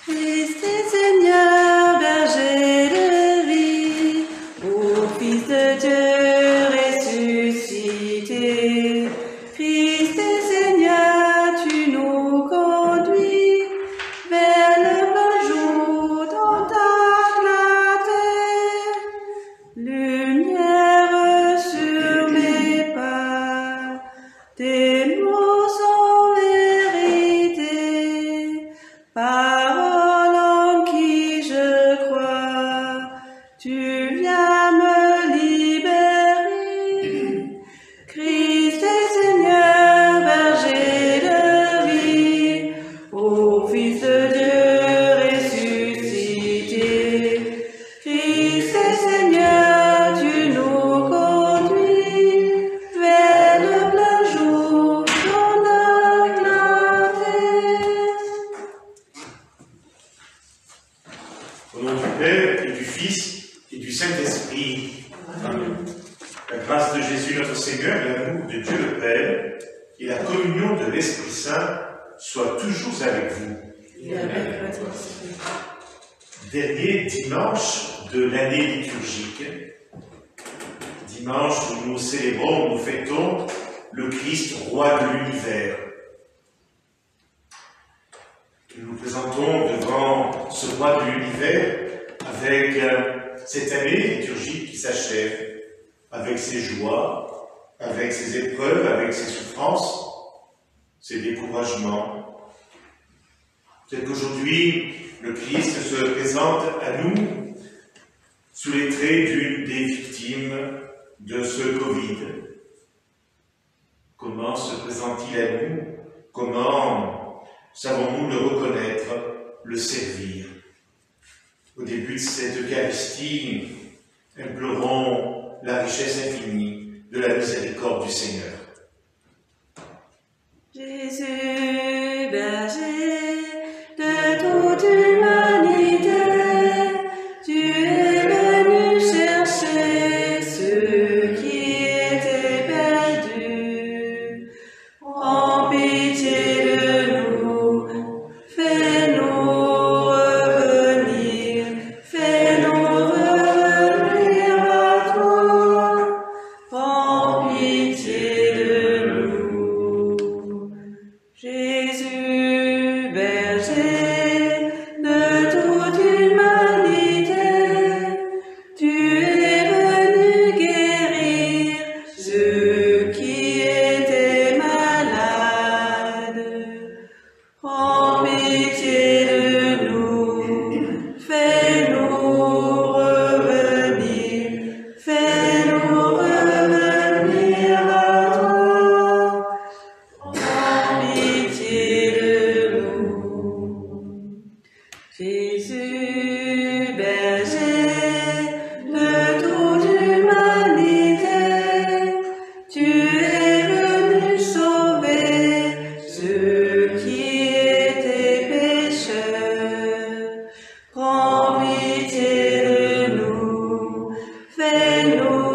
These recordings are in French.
Christ est Seigneur, berger de vie, ô Fils de Dieu ressuscité. Christ est Seigneur, tu nous conduis vers le plein jour dans ta clarté. Lumière sur mes pas, tes mots sont vérité. Parole en qui je crois, tu viens me libérer. Christ est Seigneur, berger de vie, ô Fils de Dieu ressuscité. Christ est Seigneur, tu nous conduis vers le plein jour dans la clarté. Au nom du Père et du Fils et du Saint-Esprit. Amen. La grâce de Jésus notre Seigneur, l'amour de Dieu le Père et la communion de l'Esprit Saint soient toujours avec vous. Et avec votre esprit. Dernier dimanche de l'année liturgique, dimanche où nous célébrons, nous fêtons le Christ, roi de l'univers. Nous nous présentons devant ce roi de l'univers avec cette année liturgique qui s'achève, avec ses joies, avec ses épreuves, avec ses souffrances, ses découragements. Peut-être qu'aujourd'hui, le Christ se présente à nous sous les traits d'une des victimes de ce Covid. Comment se présente-t-il à nous? Comment savons-nous le reconnaître, le servir? Au début de cette Eucharistie, implorons la richesse infinie de la miséricorde du Seigneur. Jésus, berger de toute humanité, tu es venu chercher ceux qui étaient perdus. Prends pitié de nous, fais-nous revenir à toi. Prends pitié de nous. Jésus, berger de toute humanité, tu es venu guérir ceux qui étaient malades. Prends pitié de nous, fais-nous revenir à toi. Prends pitié de nous. Jésus, berger de toute humanité, tu es venu sauver ceux qui étaient pécheurs. Prends pitié de nous, fais-nous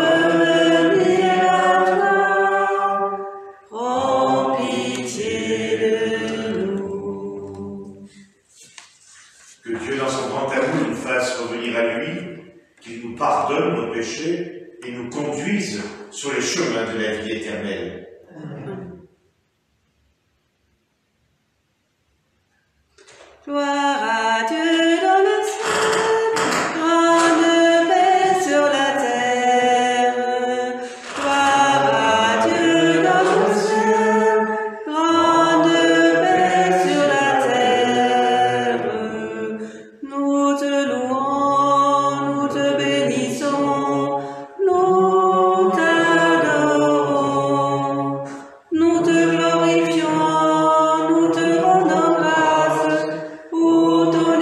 revenir à toi. Prends pitié de nous. Que Dieu, dans son grand amour, nous fasse revenir à lui, qu'il nous pardonne nos péchés et nous conduise sur les chemins de la vie éternelle. Gloire à Dieu dans le ciel, grande paix sur la terre. Gloire à Dieu dans le ciel, grande paix sur la terre. Nous te louons, nous te bénissons, nous t'adorons, nous te glorifions, nous te rendons grâce pour ton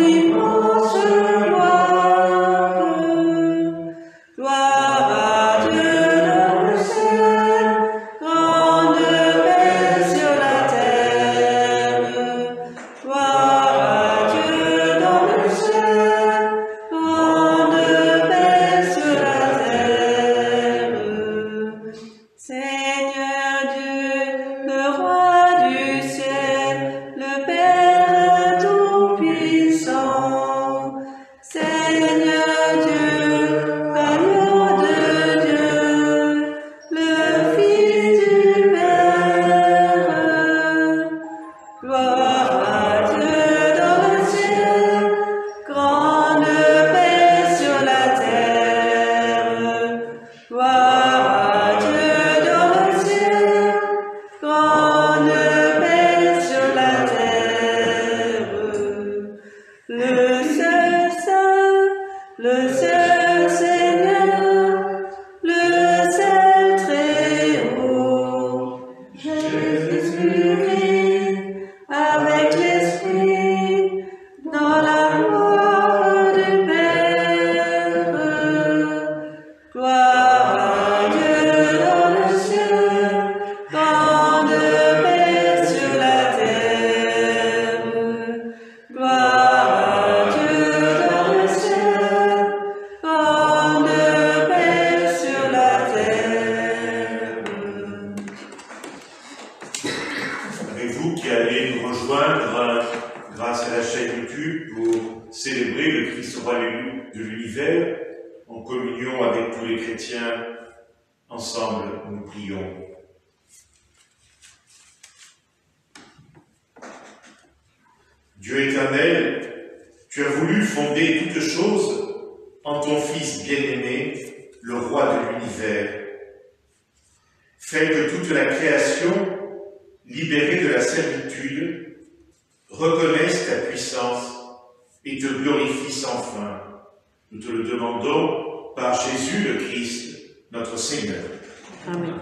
joindre grâce à la chaîne YouTube pour célébrer le Christ roi de l'univers en communion avec tous les chrétiens. Ensemble, nous prions. Dieu éternel, tu as voulu fonder toutes choses en ton Fils bien-aimé, le roi de l'univers. Fais que toute la création, libérée de la servitude, reconnaisse ta puissance et te glorifie sans fin. Nous te le demandons par Jésus le Christ, notre Seigneur. Amen.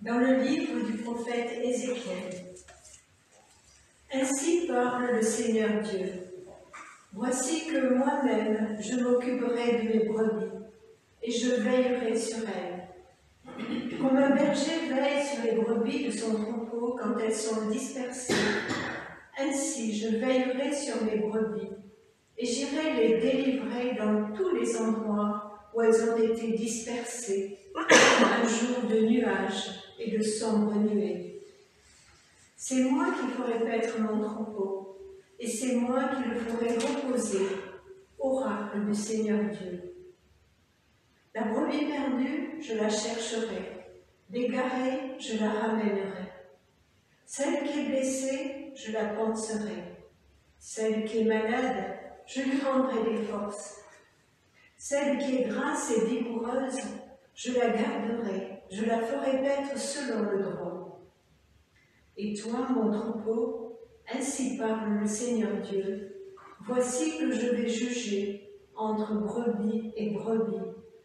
Dans le livre du prophète Ézéchiel. Ainsi parle le Seigneur Dieu. Voici que moi-même, je m'occuperai de mes brebis, et je veillerai sur elles. Comme un berger veille sur les brebis de son troupeau quand elles sont dispersées, ainsi je veillerai sur mes brebis, et j'irai les délivrer dans tous les endroits où elles ont été dispersées, un jour de nuages et de sombres nuées. C'est moi qui ferai paître mon troupeau, et c'est moi qui le ferai reposer, oracle du Seigneur Dieu. La brebis perdue, je la chercherai, l'égarée, je la ramènerai. Celle qui est blessée, je la panserai. Celle qui est malade, je lui rendrai des forces. Celle qui est grasse et vigoureuse, je la garderai, je la ferai paître selon le droit. Et toi, mon troupeau, ainsi parle le Seigneur Dieu, voici que je vais juger entre brebis et brebis,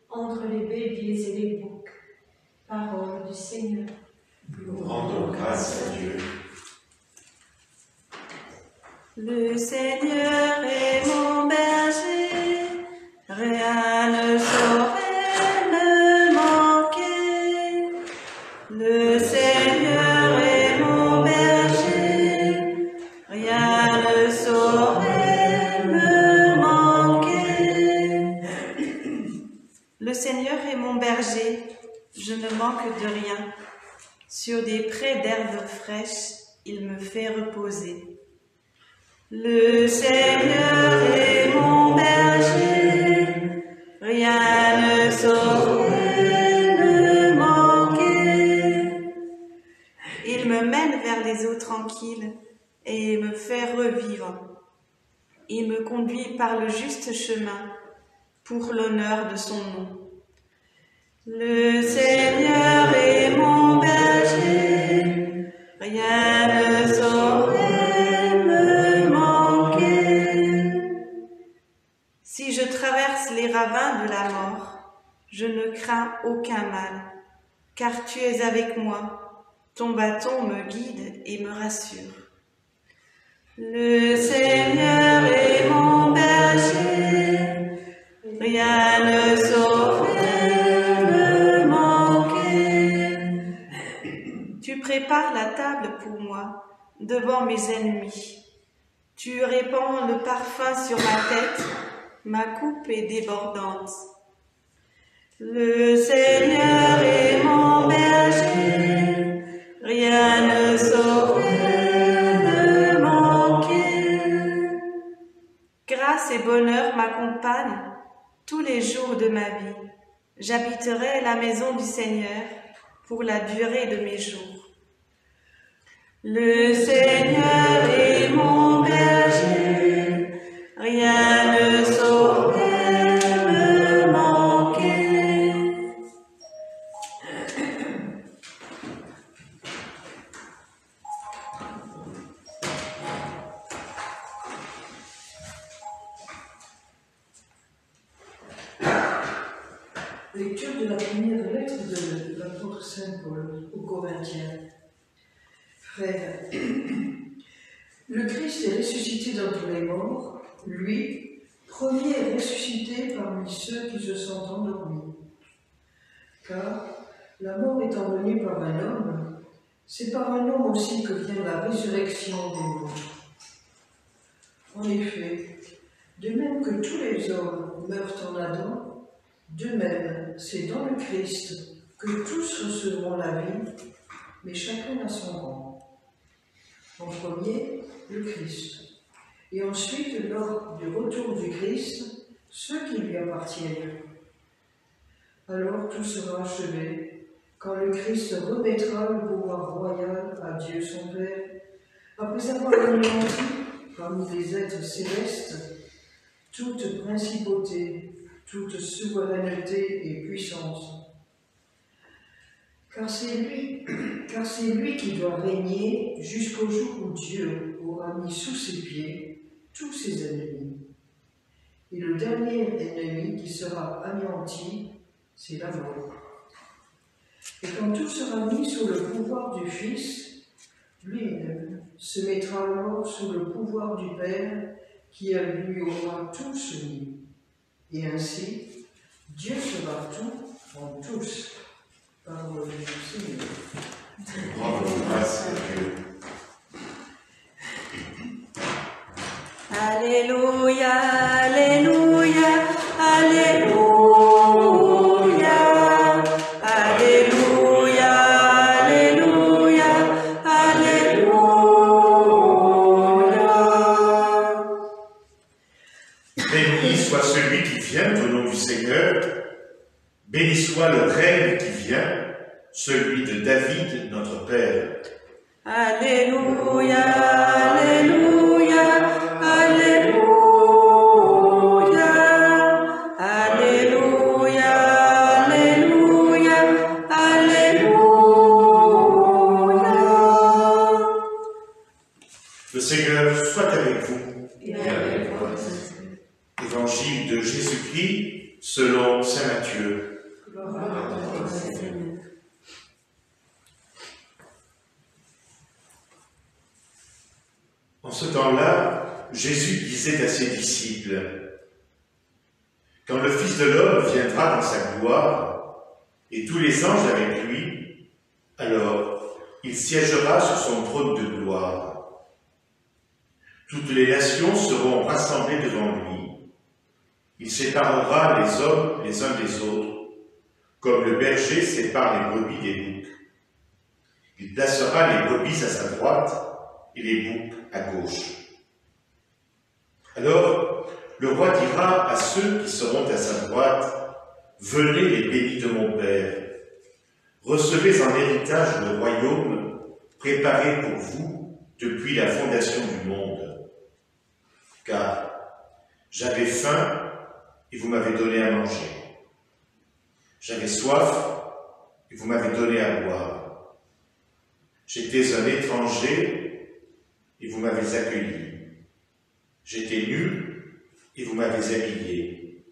entre les béliers et les boucs. Parole du Seigneur. Nous rendons grâce à Dieu. Le Seigneur est mon berger, rien ne saurait me manquer. Le Seigneur est mon berger, rien ne saurait me manquer. Le Seigneur est mon berger, je ne manque de rien. Sur des prés d'herbes fraîches, il me fait reposer. Le Seigneur est mon berger, rien ne saurait me manquer. Il me mène vers les eaux tranquilles et me fait revivre. Il me conduit par le juste chemin pour l'honneur de son nom. Le Seigneur est mon berger, rien ne saurait me manquer. Si je traverse les ravins de la mort, je ne crains aucun mal, car tu es avec moi, ton bâton me guide et me rassure. Le Seigneur est mon berger, rien ne saurait me manquer. Tu prépares la table pour moi devant mes ennemis. Tu répands le parfum sur ma tête, ma coupe est débordante. Le Seigneur est mon berger, rien ne saurait me manquer. Grâce et bonheur m'accompagnent tous les jours de ma vie. J'habiterai la maison du Seigneur pour la durée de mes jours. Le Seigneur est mon berger, rien ne saurait me manquer. Lecture de la première lettre de l'apôtre Saint Paul aux Corinthiens. Frères, le Christ est ressuscité d'entre les morts, lui, premier est ressuscité parmi ceux qui se sont endormis. Car la mort étant venue par un homme, c'est par un homme aussi que vient la résurrection des morts. En effet, De même que tous les hommes meurent en Adam, de même c'est dans le Christ que tous recevront la vie, mais chacun à son rang. En premier, le Christ. Et ensuite, lors du retour du Christ, ceux qui lui appartiennent. Alors tout sera achevé, quand le Christ remettra le pouvoir royal à Dieu son Père, après avoir anéanti parmi les êtres célestes toute principauté, toute souveraineté et puissance. Car c'est lui qui doit régner jusqu'au jour où Dieu aura mis sous ses pieds tous ses ennemis. Et le dernier ennemi qui sera anéanti, c'est la mort. Et quand tout sera mis sous le pouvoir du Fils, lui-même se mettra alors sous le pouvoir du Père qui lui aura tout soumis. Et ainsi, Dieu sera tout en tous. Parole du Seigneur. Bravo, grâce à Dieu. Alléluia, Alléluia, Alléluia, Alléluia, Alléluia, Alléluia. Béni soit celui qui vient au nom du Seigneur, béni soit le règne qui vient, celui de David, notre Père. Alléluia, Alléluia, Alléluia, Alléluia, Alléluia, Alléluia. Le Seigneur soit avec vous. Et avec votre Évangile de Jésus-Christ selon saint Matthieu. En ce temps-là, Jésus disait à ses disciples, « Quand le Fils de l'homme viendra dans sa gloire, et tous les anges avec lui, alors il siégera sur son trône de gloire. Toutes les nations seront rassemblées devant lui. Il séparera les hommes les uns des autres, comme le berger sépare les brebis des boucs. Il placera les brebis à sa droite et les boucs à gauche. Alors, le roi dira à ceux qui seront à sa droite, « Venez les bénis de mon Père, recevez en héritage le royaume préparé pour vous depuis la fondation du monde. Car j'avais faim et vous m'avez donné à manger. J'avais soif et vous m'avez donné à boire. J'étais un étranger et vous m'avez accueilli. J'étais nu et vous m'avez habillé.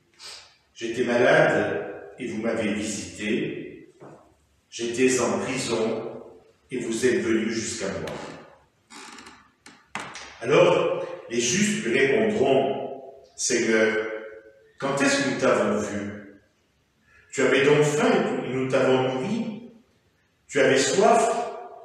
J'étais malade et vous m'avez visité. J'étais en prison et vous êtes venus jusqu'à moi. » Alors, les justes lui répondront, « Seigneur, quand est-ce que nous t'avons vu? Tu avais donc faim et nous t'avons nourri? Tu avais soif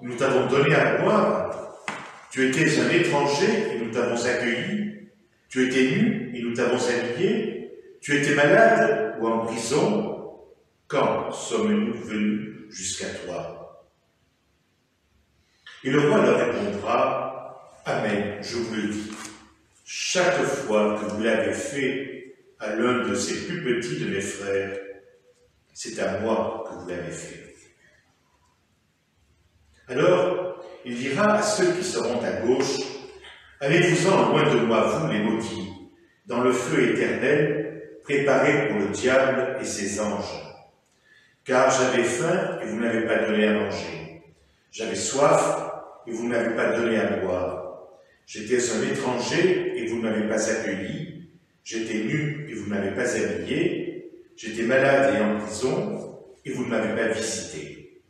et nous t'avons donné à boire? Tu étais un étranger et nous t'avons accueilli? Tu étais nu et nous t'avons habillé? Tu étais malade ou en prison? Quand sommes-nous venus jusqu'à toi? » Et le roi leur répondra, « Amen, je vous le dis, chaque fois que vous l'avez fait à l'un de ces plus petits de mes frères, c'est à moi que vous l'avez fait. » Alors, il dira à ceux qui seront à gauche, « Allez-vous-en loin de moi, vous les maudits, dans le feu éternel, préparé pour le diable et ses anges. Car j'avais faim et vous ne m'avez pas donné à manger. J'avais soif et vous ne m'avez pas donné à boire. J'étais un étranger et vous ne m'avez pas accueilli. J'étais nu et vous ne m'avez pas habillé. J'étais malade et en prison et vous ne m'avez pas visité. »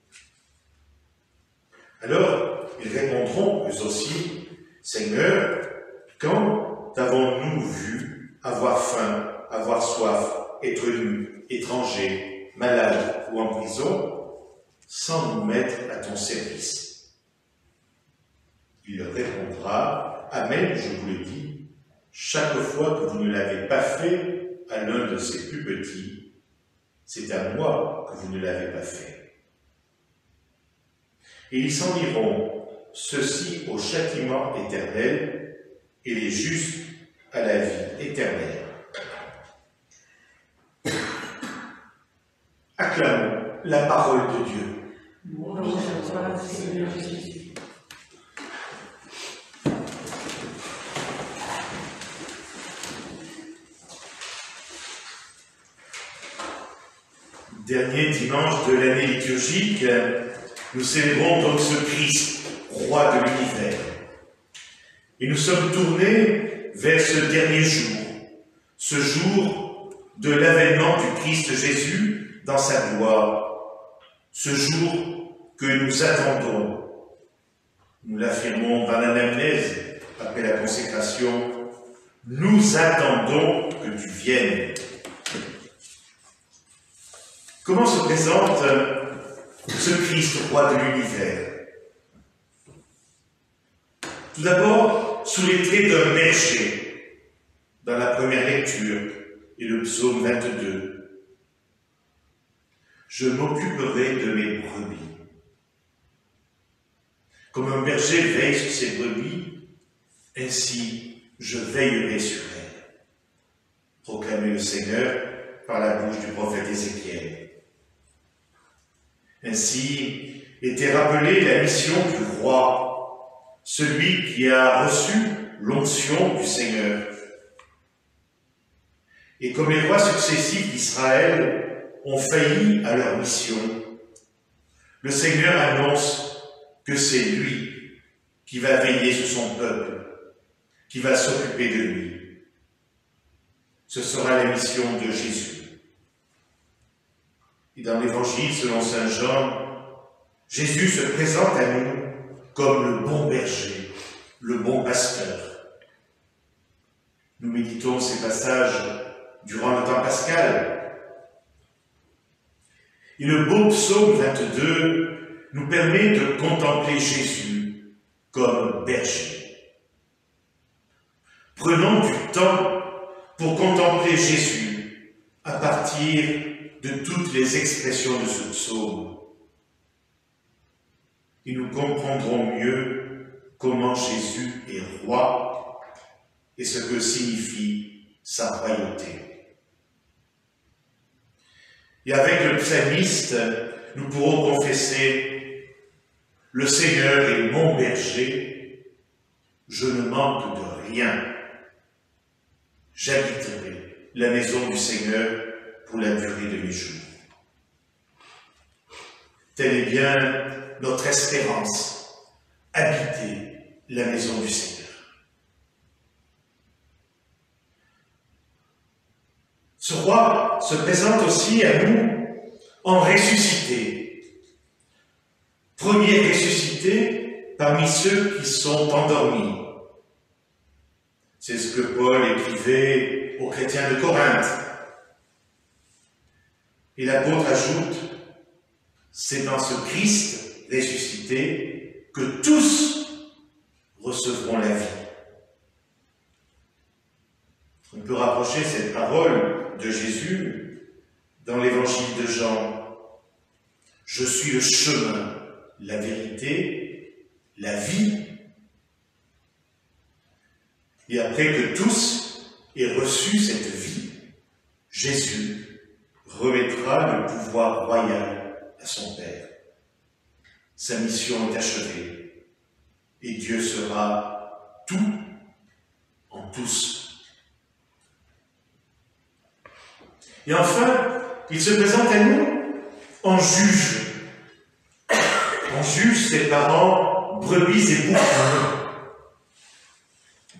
Alors, ils répondront eux aussi, « Seigneur, quand t'avons-nous vu avoir faim, avoir soif, être nu, étranger, malade ou en prison, sans nous mettre à ton service? » Il leur répondra, « Amen, je vous le dis, chaque fois que vous ne l'avez pas fait à l'un de ses plus petits, c'est à moi que vous ne l'avez pas fait. Et ils s'en iront, ceux-ci au châtiment éternel, et les justes à la vie éternelle. Acclamons la parole de Dieu. Dernier dimanche de l'année liturgique, nous célébrons donc ce Christ, roi de l'univers. Et nous sommes tournés vers ce dernier jour, ce jour de l'avènement du Christ Jésus dans sa gloire, ce jour que nous attendons. Nous l'affirmons dans l'anamnèse après la consécration, nous attendons que tu viennes. Comment se présente ce Christ, roi de l'univers? Tout d'abord, sous les traits d'un berger, dans la première lecture, et le psaume 22. Je m'occuperai de mes brebis. Comme un berger veille sur ses brebis, ainsi je veillerai sur elles. Proclamait le Seigneur par la bouche du prophète Ézéchiel. Ainsi était rappelée la mission du roi, celui qui a reçu l'onction du Seigneur. Et comme les rois successifs d'Israël ont failli à leur mission, le Seigneur annonce que c'est lui qui va veiller sur son peuple, qui va s'occuper de lui. Ce sera la mission de Jésus. Et dans l'Évangile, selon saint Jean, Jésus se présente à nous comme le bon berger, le bon pasteur. Nous méditons ces passages durant le temps pascal. Et le beau psaume 22 nous permet de contempler Jésus comme berger. Prenons du temps pour contempler Jésus à partir de toutes les expressions de ce psaume. Et nous comprendrons mieux comment Jésus est roi et ce que signifie sa royauté. Et avec le psalmiste, nous pourrons confesser « Le Seigneur est mon berger, je ne manque de rien. J'habiterai la maison du Seigneur pour la durée de mes jours. » Telle est bien notre espérance, habiter la maison du Seigneur. Ce roi se présente aussi à nous en ressuscité. Premier ressuscité parmi ceux qui sont endormis. C'est ce que Paul écrivait aux chrétiens de Corinthe. Et l'apôtre ajoute, c'est dans ce Christ ressuscité que tous recevront la vie. On peut rapprocher cette parole de Jésus dans l'évangile de Jean. Je suis le chemin, la vérité, la vie. Et après que tous aient reçu cette vie, Jésus remettra le pouvoir royal à son Père. Sa mission est achevée et Dieu sera tout en tous. Et enfin, il se présente à nous en juge. En juge séparant brebis et boucs.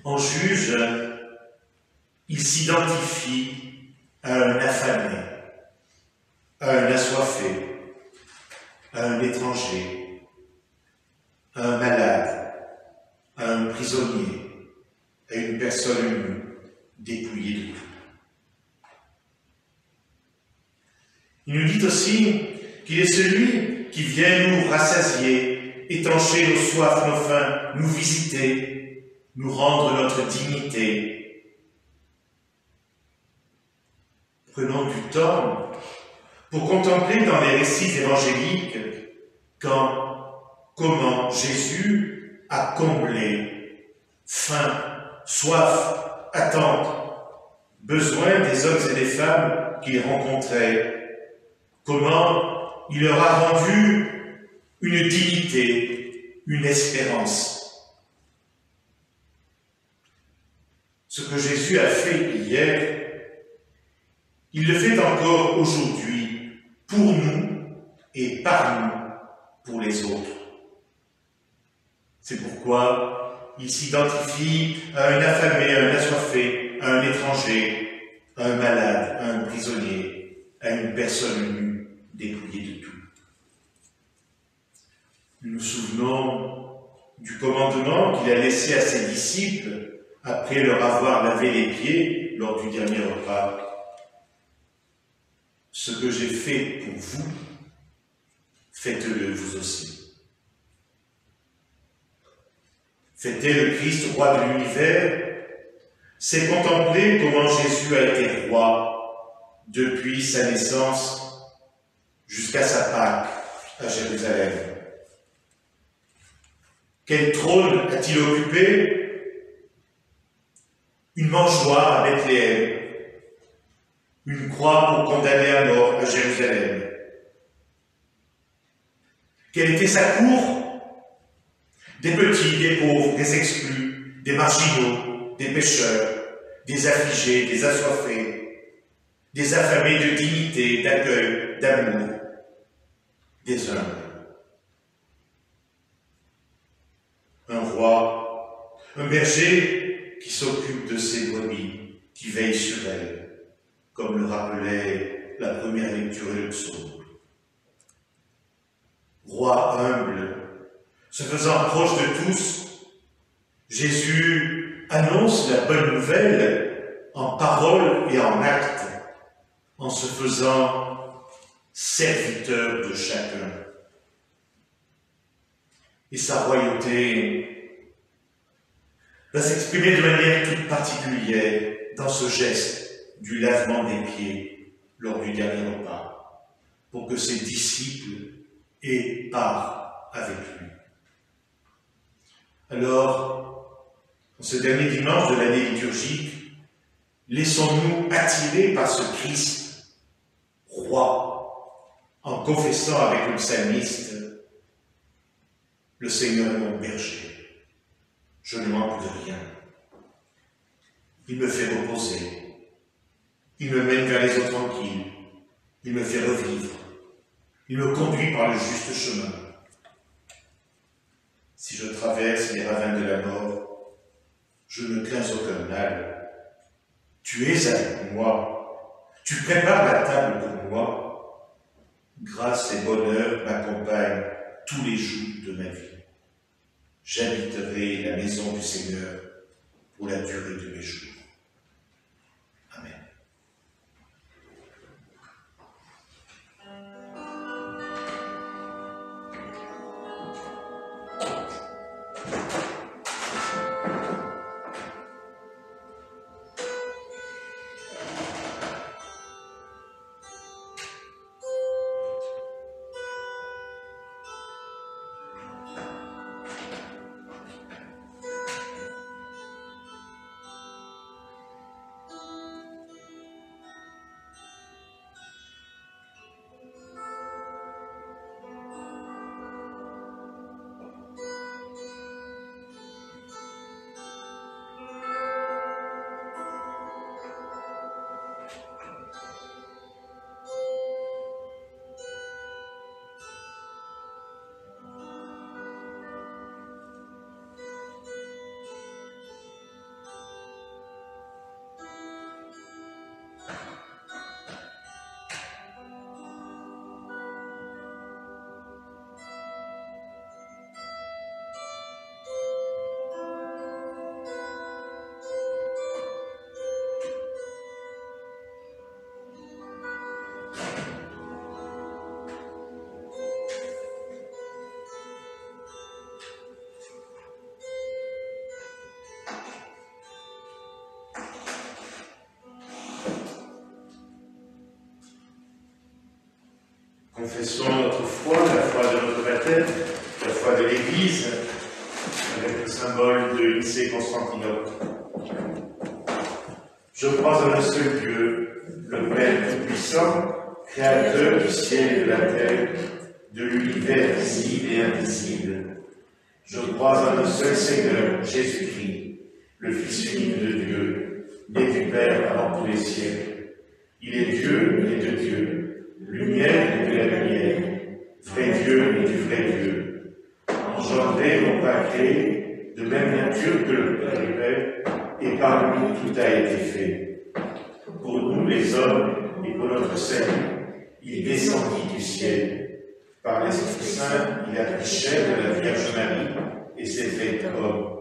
En juge, il s'identifie à un affamé, à un assoiffé, à un étranger, à un malade, à un prisonnier, à une personne nue, dépouillée de tout. Il nous dit aussi qu'il est celui qui vient nous rassasier, étancher nos soifs, nos faims, nous visiter, nous rendre notre dignité, Prenons du temps pour contempler dans les récits évangéliques comment Jésus a comblé faim, soif, attente, besoin des hommes et des femmes qu'il rencontrait, comment il leur a rendu une dignité, une espérance. Ce que Jésus a fait hier, il le fait encore aujourd'hui, pour nous et par nous, pour les autres. C'est pourquoi il s'identifie à un affamé, à un assoiffé, à un étranger, à un malade, à un prisonnier, à une personne nue, dépouillée de tout. Nous nous souvenons du commandement qu'il a laissé à ses disciples après leur avoir lavé les pieds lors du dernier repas. Ce que j'ai fait pour vous, faites-le vous aussi. Fêter le Christ, roi de l'univers, c'est contempler comment Jésus a été roi depuis sa naissance jusqu'à sa Pâque à Jérusalem. Quel trône a-t-il occupé? Une mangeoire à Bethléem, une croix pour condamner à mort à Jérusalem. Quelle était sa cour? Des petits, des pauvres, des exclus, des marginaux, des pécheurs, des affligés, des assoiffés, des affamés de dignité, d'accueil, d'amour, des humbles. Un roi, un berger qui s'occupe de ses brebis, qui veille sur elles, comme le rappelait la première lecture et le psaume. Roi humble, se faisant proche de tous, Jésus annonce la bonne nouvelle en parole et en acte, en se faisant serviteur de chacun. Et sa royauté va s'exprimer de manière toute particulière dans ce geste du lavement des pieds lors du dernier repas, pour que ses disciples aient part avec lui. Alors, en ce dernier dimanche de l'année liturgique, laissons-nous attirer par ce Christ, roi, en confessant avec le psalmiste: le Seigneur est mon berger, je ne manque de rien. Il me fait reposer, il me mène vers les eaux tranquilles, il me fait revivre, il me conduit par le juste chemin. Si je traverse les ravins de la mort, je ne crains aucun mal. Tu es avec moi, tu prépares la table pour moi. Grâce et bonheur m'accompagnent tous les jours de ma vie. J'habiterai la maison du Seigneur pour la durée de mes jours. Amen. confessons notre foi, la foi de notre baptême, la foi de l'Église, avec le symbole de Nicée Constantinople. Je crois en un seul Dieu, le Père Tout-Puissant, Créateur du ciel et de la terre, de l'univers visible et invisible. Je crois en un seul Seigneur, Jésus-Christ, le Fils unique de Dieu, né du Père avant tous les siècles. Il est Dieu et de Dieu, lumière et de la lumière, vrai Dieu et du vrai Dieu, engendré, non pas créé, de même nature que le Père et Père, et par lui tout a été fait. Pour nous les hommes et pour notre salut, il descendit du ciel. Par l'Esprit Saint, il a pris chair de la Vierge Marie et s'est fait homme.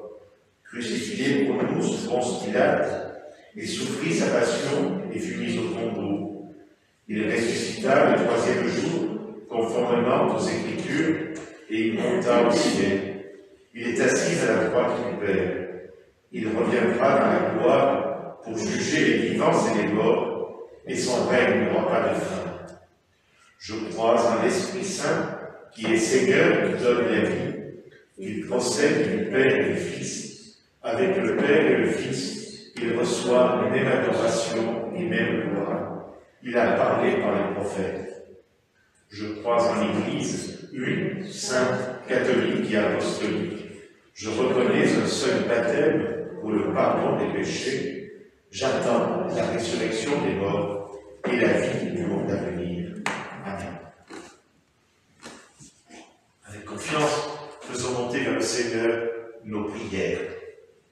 Crucifié pour nous sous Ponce Pilate, il souffrit sa passion et fut mis au tombeau. Il ressuscita le troisième jour, conformément aux Écritures, et il monta au ciel. Il est assis à la droite du Père. Il reviendra dans la gloire pour juger les vivants et les morts, et son règne n'aura pas de fin. Je crois en l'Esprit Saint, qui est Seigneur, qui donne la vie. Il procède du Père et du Fils. Avec le Père et le Fils, il reçoit la même adoration et même gloire. Il a parlé par les prophètes. Je crois en l'Église, une, sainte, catholique et apostolique. Je reconnais un seul baptême pour le pardon des péchés. J'attends la résurrection des morts et la vie du monde à venir. Amen. Avec confiance, faisons monter vers le Seigneur nos prières.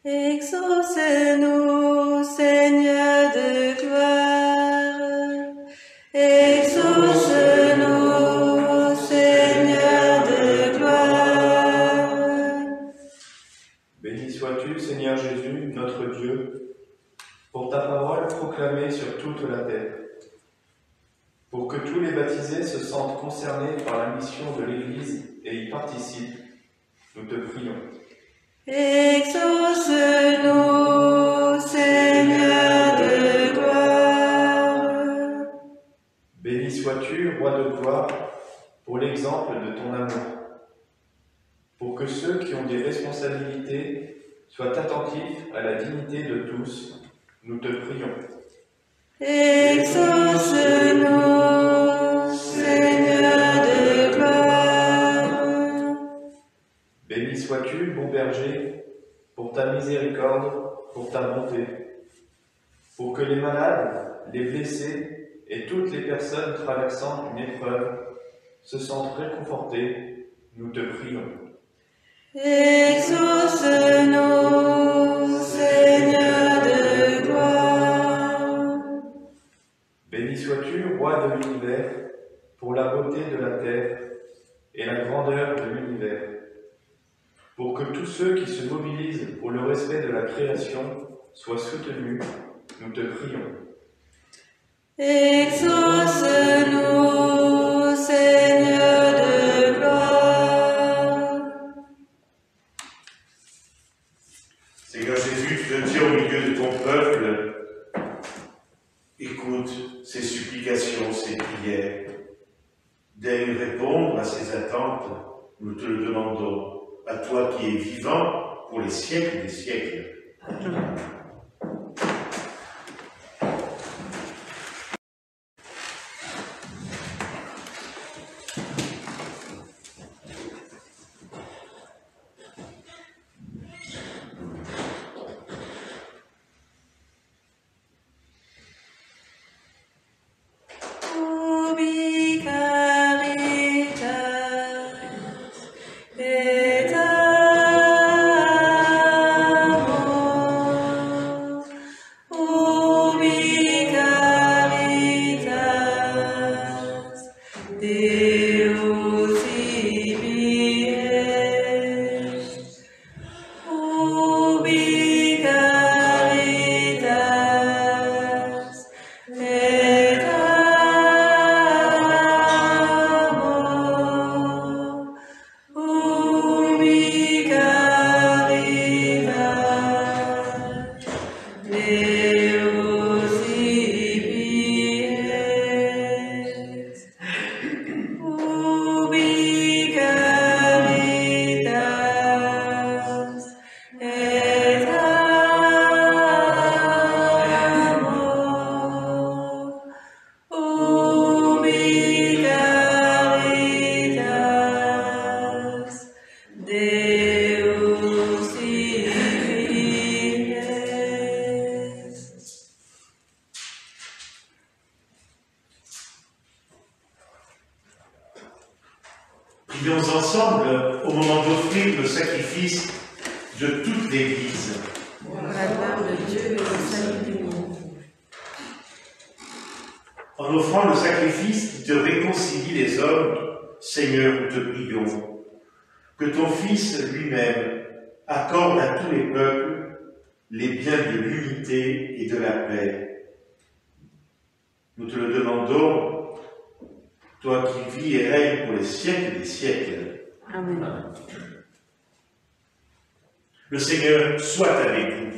Exauce-nous, Seigneur de gloire. Exauce-nous, Seigneur de gloire. Béni sois-tu, Seigneur Jésus, notre Dieu, pour ta parole proclamée sur toute la terre. Pour que tous les baptisés se sentent concernés par la mission de l'Église et y participent, nous te prions. Exauce-nous, Seigneur de gloire. Béni sois-tu, Roi de gloire, pour l'exemple de ton amour. Pour que ceux qui ont des responsabilités soient attentifs à la dignité de tous, nous te prions. Exauce-nous, Seigneur de gloire. Béni sois-tu, bon berger, pour ta miséricorde, pour ta bonté, pour que les malades, les blessés et toutes les personnes traversant une épreuve se sentent réconfortés, nous te prions. Exauce-nous, Seigneur de gloire. Béni sois-tu, Roi de l'univers, pour la beauté de la terre et la grandeur de l'univers, pour que tous ceux qui se mobilisent pour le respect de la création soient soutenus, nous te prions. Exauce-nous, Seigneur de gloire. Seigneur Jésus, tu te tiens au milieu de ton peuple. Écoute ses supplications, ses prières. Daigne répondre à ses attentes, nous te le demandons. À toi qui es vivant pour les siècles des siècles. Amen. prions ensemble au moment d'offrir le sacrifice de toute l'Église. Pour la gloire de Dieu et le salut du monde. En offrant le sacrifice qui te réconcilie les hommes, Seigneur, nous te prions, que ton Fils lui-même accorde à tous les peuples les biens de l'unité et de la paix. Nous te le demandons, toi qui vis et règnes pour les siècles des siècles. Amen. Le Seigneur soit avec vous.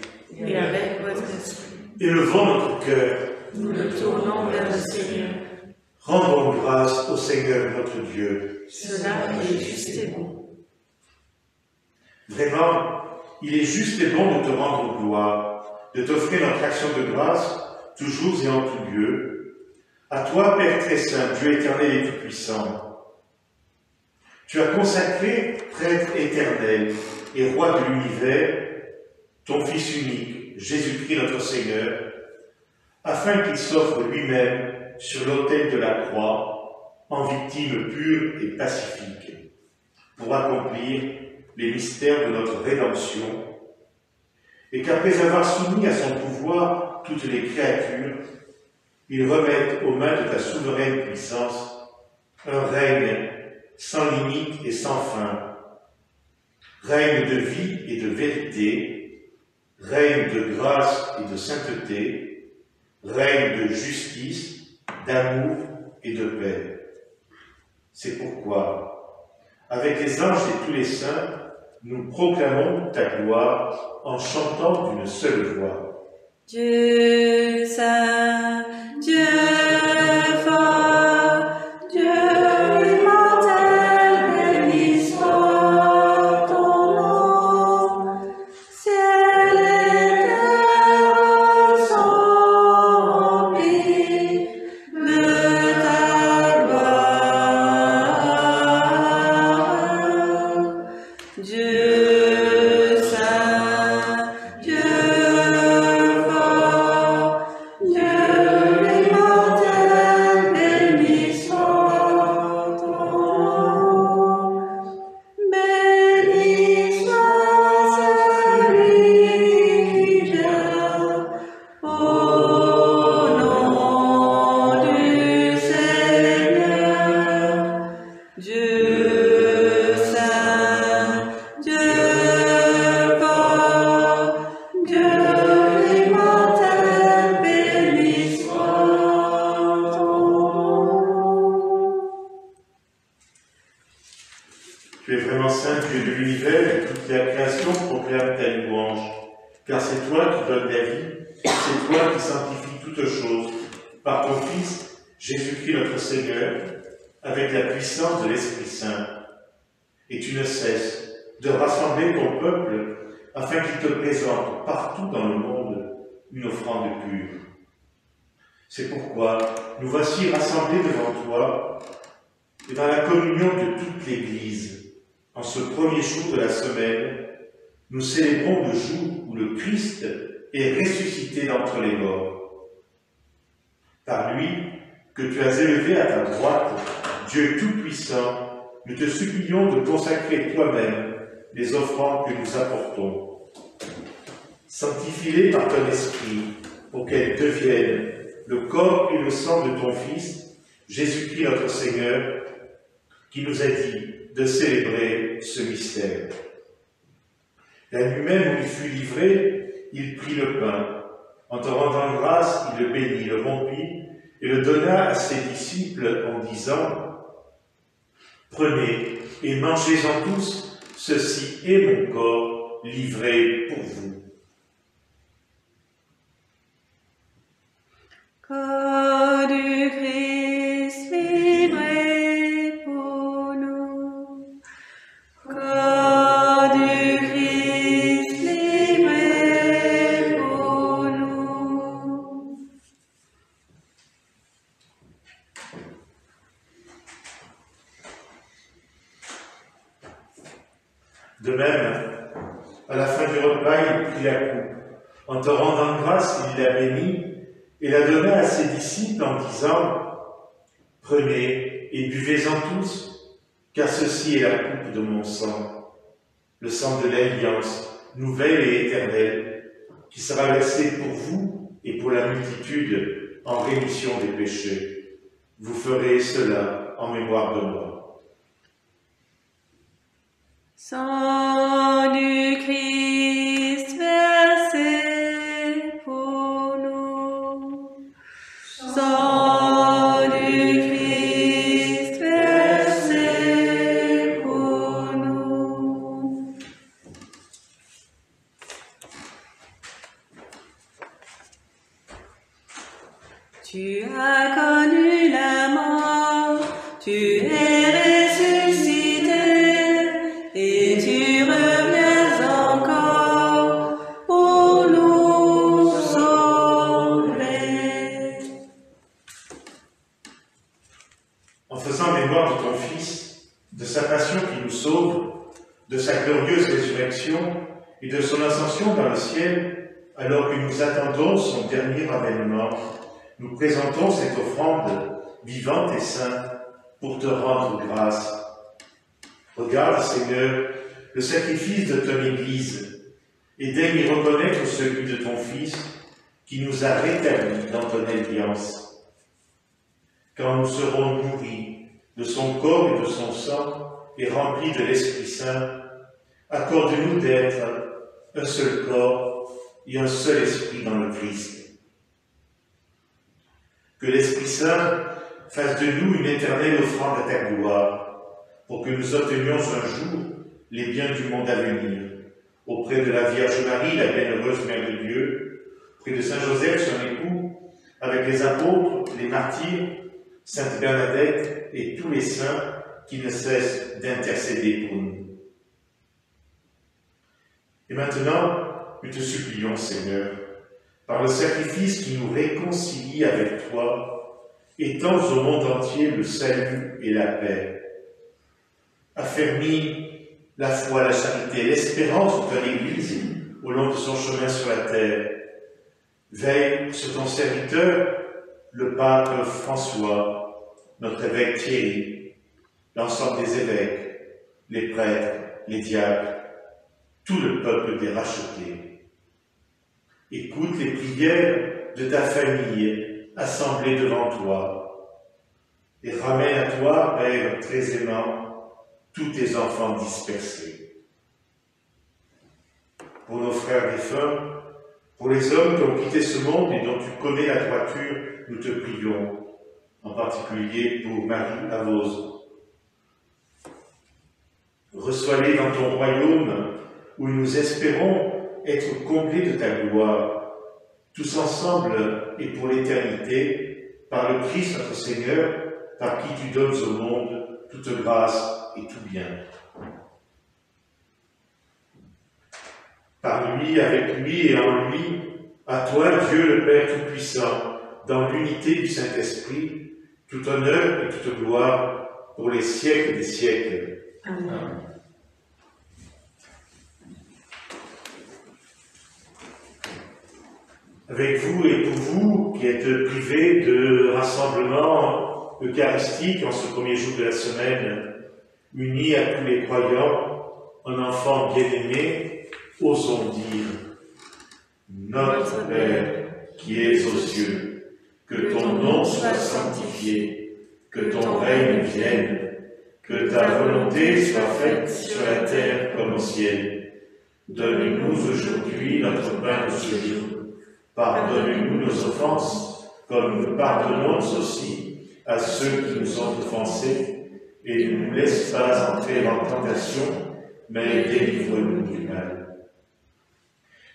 Et avec votre esprit, Élevons notre cœur. nous le tournons vers le Seigneur. Rendons grâce au Seigneur notre Dieu. Cela est juste et bon. Vraiment, il est juste et bon de te rendre gloire, de t'offrir notre action de grâce, toujours et en tout lieu. À toi, Père très saint, Dieu éternel et tout-puissant. Tu as consacré, prêtre éternel et roi de l'univers, ton Fils unique, Jésus-Christ notre Seigneur, afin qu'il s'offre lui-même sur l'autel de la croix, en victime pure et pacifique, pour accomplir les mystères de notre rédemption, et qu'après avoir soumis à son pouvoir toutes les créatures, il remette aux mains de ta souveraine puissance un règne sans limite et sans fin, règne de vie et de vérité, règne de grâce et de sainteté, règne de justice, d'amour et de paix. C'est pourquoi, avec les anges et tous les saints, nous proclamons ta gloire en chantant d'une seule voix. Dieu saint, Dieu fort, Dieu immortel, béni soit ton nom. Ciel et terre sont remplis de ta gloire. Dieu saint, Dieu fort, Dieu immortel, béni soit ton nom. Béni soit celui qui vient au nom du Seigneur. Dieu saint, Dieu fort, Dieu immortel, béni soit ton nom. Tu es vraiment saint, Dieu de l'univers, et toute la création proclame ta louange, car c'est toi qui donnes la vie, c'est toi qui sanctifies toutes choses, par ton Fils, Jésus-Christ notre Seigneur, avec la puissance de l'Esprit Saint. Et tu ne cesses de rassembler ton peuple afin qu'il te présente partout dans le monde une offrande pure. C'est pourquoi nous voici rassemblés devant toi et dans la communion de toute l'Église. En ce premier jour de la semaine, nous célébrons le jour où le Christ est ressuscité d'entre les morts. Par lui, que tu as élevé à ta droite, Dieu Tout-Puissant, nous te supplions de consacrer toi-même les offrandes que nous apportons. Sanctifie-les par ton esprit, pour qu'elles deviennent le corps et le sang de ton Fils, Jésus-Christ notre Seigneur, qui nous a dit de célébrer ce mystère. La nuit même où il fut livré, il prit le pain. En te rendant grâce, il le bénit, le rompit et le donna à ses disciples en disant : « Prenez et mangez-en tous, ceci est mon corps livré pour vous. » Corps du Christ livré pour nous. Corps du Christ livré pour nous. De même, à la fin du repas, il prit la coupe. En te rendant grâce, il la bénit et la donna à ses disciples en disant : « Prenez et buvez-en tous, car ceci est la coupe de mon sang, le sang de l'alliance, nouvelle et éternelle, qui sera versé pour vous et pour la multitude en rémission des péchés. Vous ferez cela en mémoire de moi. Sang du Christ versé pour nous. Sang du Christ versé pour nous. Tu as connu la mort, tu es ressuscité, et tu reviens encore pour nous sauver. En faisant mémoire de ton Fils, de sa passion qui nous sauve, de sa glorieuse résurrection et de son ascension dans le ciel, alors que nous attendons son dernier avènement, nous présentons cette offrande vivante et sainte pour te rendre grâce. Regarde, Seigneur, le sacrifice de ton Église et daigne y reconnaître celui de ton Fils qui nous a rétablis dans ton alliance. Quand nous serons nourris de son corps et de son sang et remplis de l'Esprit Saint, accorde-nous d'être un seul corps et un seul esprit dans le Christ. Que l'Esprit Saint fasse de nous une éternelle offrande à ta gloire, pour que nous obtenions un jour les biens du monde à venir, auprès de la Vierge Marie, la bienheureuse Mère de Dieu, auprès de Saint Joseph, son époux, avec les apôtres, les martyrs, Sainte Bernadette et tous les saints qui ne cessent d'intercéder pour nous. Et maintenant, nous te supplions, Seigneur, par le sacrifice qui nous réconcilie avec toi, étends au monde entier le salut et la paix. Affermis la foi, la charité, l'espérance de ton Église au long de son chemin sur la terre. Veille sur ton serviteur, le pape François, notre évêque Thierry, l'ensemble des évêques, les prêtres, les diacres, tout le peuple des rachetés. Écoute les prières de ta famille assemblée devant toi et ramène à toi, Père très aimant, tous tes enfants dispersés. Pour nos frères défunts, pour les hommes qui ont quitté ce monde et dont tu connais la droiture, nous te prions, en particulier pour Marie Avose. Reçois-les dans ton royaume où nous espérons être comblés de ta gloire, tous ensemble et pour l'éternité, par le Christ notre Seigneur, par qui tu donnes au monde toute grâce et tout bien. Par lui, avec lui et en lui, à toi, Dieu le Père Tout-Puissant, dans l'unité du Saint-Esprit, tout honneur et toute gloire pour les siècles des siècles. Amen. Avec vous et pour vous qui êtes privés de rassemblements eucharistiques en ce premier jour de la semaine, unis à tous les croyants, un enfant bien-aimé, osons dire « Notre Père qui es aux cieux, que ton nom soit sanctifié, que ton règne vienne, que ta volonté soit faite sur la terre comme au ciel. Donne-nous aujourd'hui notre pain de ce jour. Pardonne-nous nos offenses, comme nous pardonnons aussi à ceux qui nous ont offensés, et ne nous laisse pas entrer en tentation, mais délivre-nous du mal.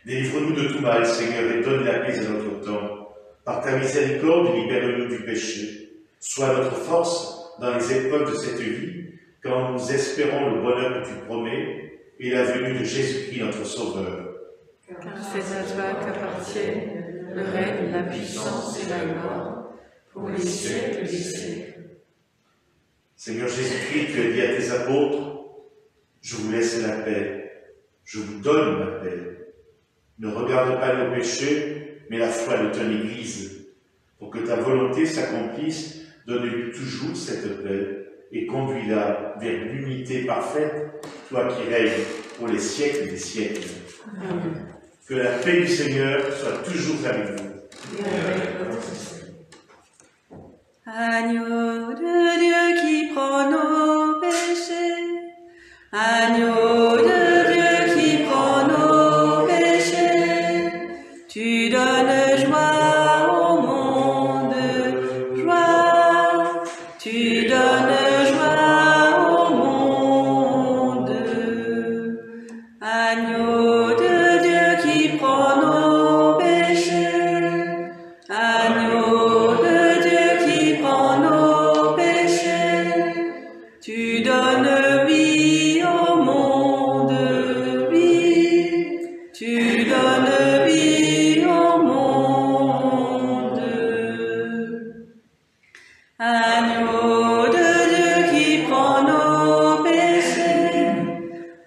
Délivre-nous de tout mal, Seigneur, et donne la paix à notre temps. Par ta miséricorde, libère-nous du péché. Sois notre force dans les épreuves de cette vie, quand nous espérons le bonheur que tu promets, et la venue de Jésus-Christ, notre Sauveur. Car c'est à toi qu'appartiennent le règne, la puissance et la gloire, pour les siècles des siècles. Seigneur Jésus-Christ, tu as dit à tes apôtres, je vous laisse la paix, je vous donne la paix. Ne regarde pas nos péchés, mais la foi de ton Église. Pour que ta volonté s'accomplisse, donne-lui toujours cette paix, et conduis-la vers l'unité parfaite, toi qui règnes pour les siècles des siècles. Amen. Que la paix du Seigneur soit toujours avec vous. Agneau de Dieu qui prend nos péchés, agneau de Dieu qui prend nos péchés, tu donnes joie au monde, joie, tu donnes joie au monde. Agneau de Dieu qui prend nos péchés, agneau de Dieu qui prend nos péchés, tu donnes vie au monde, vie, tu donnes vie au monde. Agneau de Dieu qui prend nos péchés,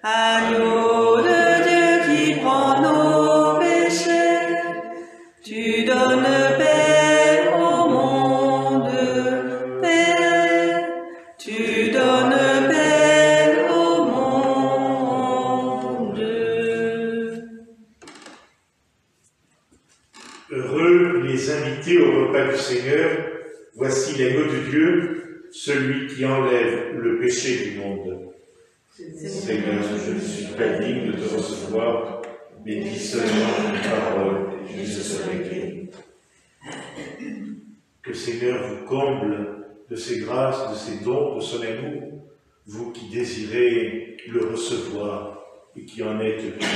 agneau de Dieu qui prend nos péchés, tu donnes paix au monde, paix, tu donnes paix au monde. Heureux les invités au repas du Seigneur, voici l'agneau de Dieu, celui qui enlève le péché du monde. Seigneur, je ne suis pas digne de te recevoir, mais dis seulement une parole et je serai guéri. Que le Seigneur vous comble de ses grâces, de ses dons, de son amour, vous qui désirez le recevoir et qui en êtes dignes.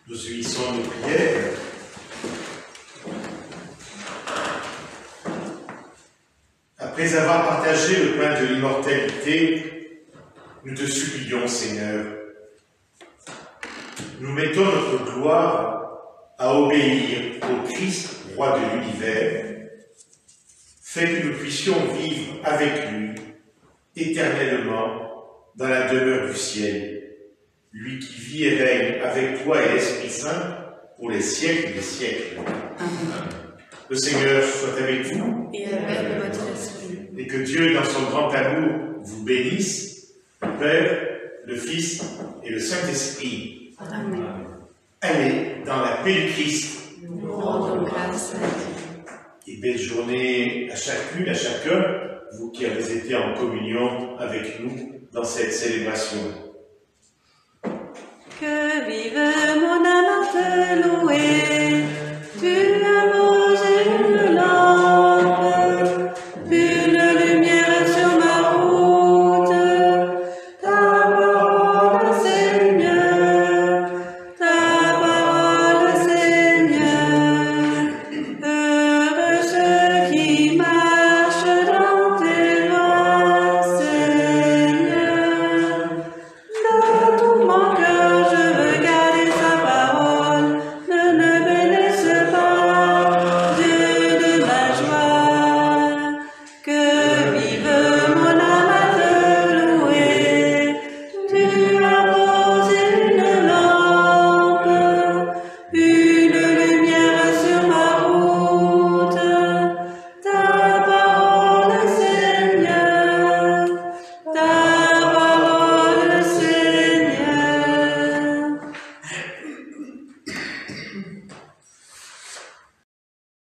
Nous unissons nos prières. Après avoir partagé le pain de l'immortalité, nous te supplions, Seigneur. Nous mettons notre gloire à obéir au Christ, roi de l'univers. Fais que nous puissions vivre avec lui éternellement dans la demeure du ciel, lui qui vit et règne avec toi et l'Esprit Saint pour les siècles des siècles. Amen. Le Seigneur soit avec vous Et avec votre esprit. Et que Dieu, dans son grand amour, vous bénisse, le Père, le Fils et le Saint-Esprit. Amen. Allez dans la paix du Christ. Nous rendons grâce à Dieu. Et belle journée à chacune, à chacun, vous qui avez été en communion avec nous dans cette célébration. Que vive mon âme à te louer.